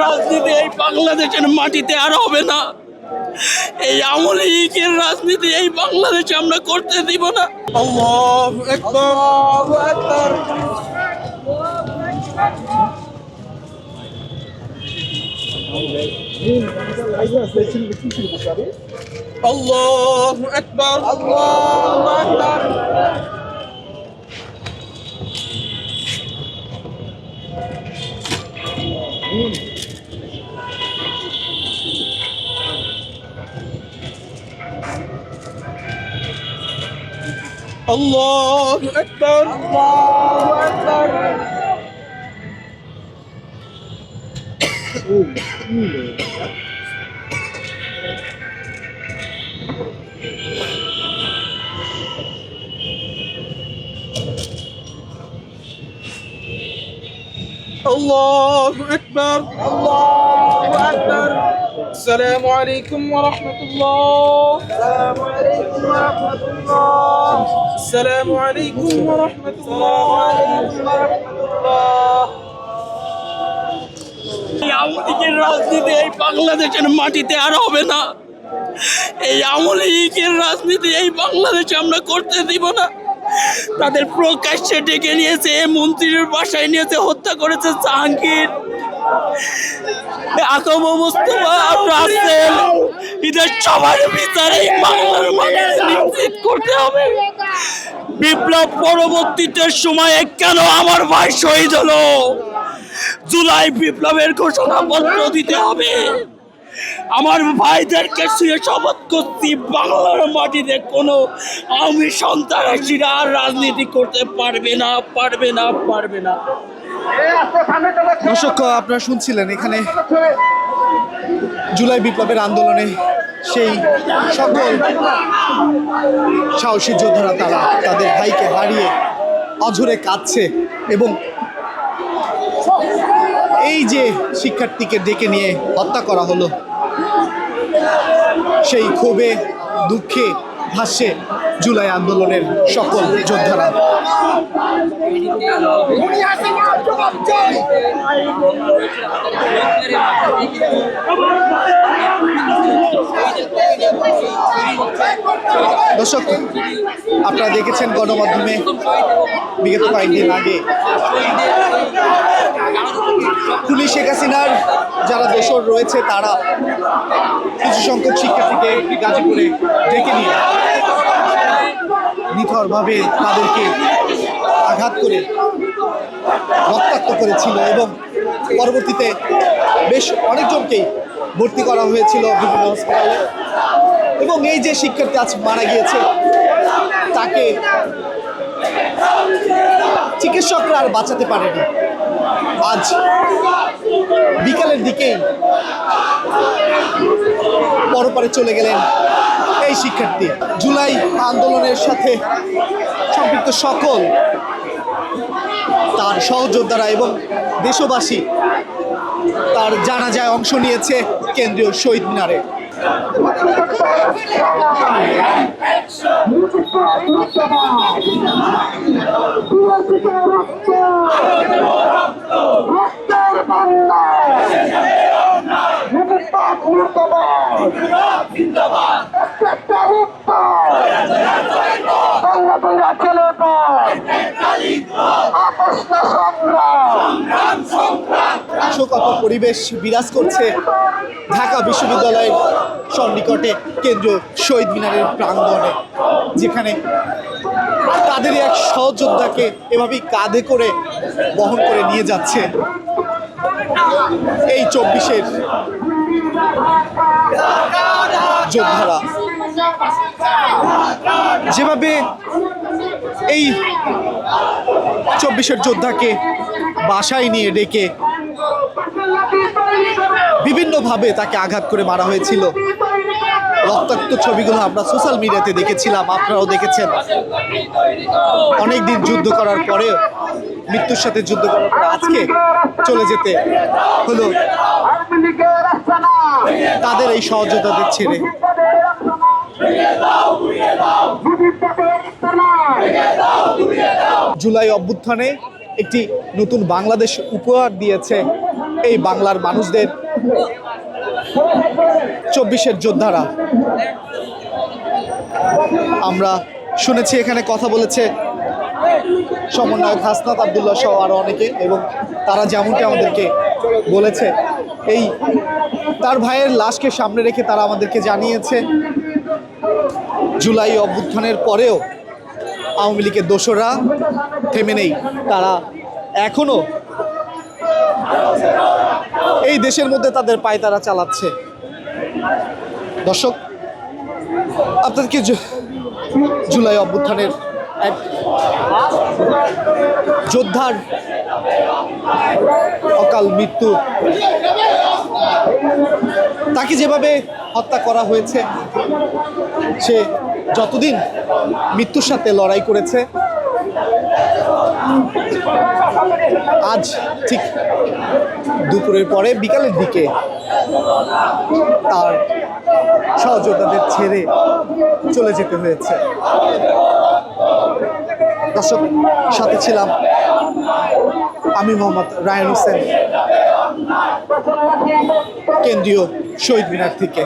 রাজনীতি এই বাংলাদেশের মাটিতে আর হবে না। এই আওয়ামী লীগের রাজনীতি এই বাংলাদেশে আমরা করতে দিব না। আল্লাহু আকবার, আল্লাহু আকবার। আল্লাহু আকবার, আল্লাহু আকবার। Allahu Akbar, Allahu Akbar. Allahu Akbar, Allahu Akbar. Assalamu alaikum wa rahmatullah. Assalamu alaikum wa rahmatullah. Assalamu alaikum wa rahmatullah. এই আওয়ামী লীগের রাজনীতি এই বাংলাদেশের মাটিতে আর হবে না। এই আওয়ামী লীগের রাজনীতি এই বাংলাদেশে আমরা করতে দিব না। তাদের প্রকাশ্যে ডেকে নিয়েছে, মন্ত্রীর বাসায় নিয়েছে, হত্যা করেছে জাহাঙ্গীর, আকম, মোস্তফা, রাসেল। এদের সবার বিচার এই বাংলার মাটিতে নিশ্চিত করতে হবে। বিপ্লব পরবর্তীতে সময়ে কেন আমার ভাই শহীদ হলো? জুলাই বিপ্লবের ঘোষণাপত্র দিতে হবে। আমার ভাইদেরকে শুয়ে শপথ করছি, বাংলার মাটিতে কোনো আওয়ামী সন্ত্রাসীরা আর রাজনীতি করতে পারবে না, পারবে না, পারবে না। দর্শক, আপনারা শুনছিলেন এখানে জুলাই বিপ্লবের আন্দোলনে সেই সকল সাহসী যোদ্ধারা তারা তাদের ভাইকে হারিয়ে অঝরে কাঁদছে এবং এই যে শিক্ষার্থীকে ডেকে নিয়ে হত্যা করা হলো, সেই ক্ষোভে দুঃখে ভাসছে জুলাই আন্দোলনের সকল যোদ্ধারা। দর্শক, আপনারা দেখেছেন গণমাধ্যমে বিগত কয়েকদিন আগে পুলিশ শেখ হাসিনার যারা দোসর রয়েছে তারা কিছু সংখ্যক শিক্ষার্থীকে গাজীপুরে ডেকে নিয়ে নিথরভাবে তাদেরকে আঘাত করে রক্তাক্ত করেছিল এবং পরবর্তীতে বেশ অনেকজনকেই ভর্তি করা হয়েছিল বিভিন্ন হসপিটালে। এবং এই যে শিক্ষার্থী আজ মারা গিয়েছে তাকে চিকিৎসকরা আর বাঁচাতে পারেনি। আজ বিকালের দিকেই পরপারে চলে গেলেন এই শিক্ষার্থী। জুলাই আন্দোলনের সাথে সম্পৃক্ত সকল তার সহযোদ্ধারা এবং দেশবাসী তার জানাজায় অংশ নিয়েছে কেন্দ্রীয় শহীদ মিনারে। শোকাকুল পরিবেশ বিরাজ করছে ঢাকা বিশ্ববিদ্যালয়ের সন্নিকটে কেন্দ্রীয় শহীদ মিনারের প্রাঙ্গণে, যেখানে তাদের এক সহযোদ্ধাকে এভাবেই কাঁধে করে বহন করে নিয়ে যাচ্ছে এই 24-এর যোদ্ধারা। যেভাবে এই 24-এর যোদ্ধাকে বাসায় নিয়ে ডেকে বিভিন্নভাবে তাকে আঘাত করে মারা হয়েছিল, রক্তাক্ত ছবিগুলো আমরা সোশ্যাল মিডিয়াতে দেখেছিলাম, আপনারাও দেখেছেন। অনেকদিন যুদ্ধ করার পরেও, মৃত্যুর সাথে যুদ্ধ করার পর আজকে চলে যেতে হলো তাদের এই সহযোদ্ধাদের ছেড়ে। জুলাই অভ্যুত্থানে একটি নতুন বাংলাদেশ উপহার দিয়েছে এই বাংলার মানুষদের 24-এর যোদ্ধারা। আমরা শুনেছি এখানে কথা বলেছে সমন্বয়ক হাসনাত আব্দুল্লাহ সহ আরো অনেকে, এবং তারা যেমনটি আমাদেরকে বলেছে, এই তার ভাইয়ের লাশকে সামনে রেখে তারা আমাদেরকে জানিয়েছে জুলাই অভ্যুত্থানের পরেও আওয়ামী লীগের দোসররা থেমে নেই, তারা এখনো এই দেশের মধ্যে তাদের পায়তারা চালাচ্ছে। দর্শক, আপনাদেরকে জুলাই অভ্যুত্থানের এক যোদ্ধার অকাল মৃত্যু, তাকে যেভাবে হত্যা করা হয়েছে, সে যতদিন মৃত্যুর সাথে লড়াই করেছে, আজ ঠিক দুপুরের পরে বিকালের দিকে তার সহযোদ্ধাদের ছেড়ে চলে যেতে হয়েছে। দর্শক, সাথে ছিলাম আমি মোহাম্মদ রায়হান হোসেন, কেন্দ্রীয় শহীদ মিনার থেকে।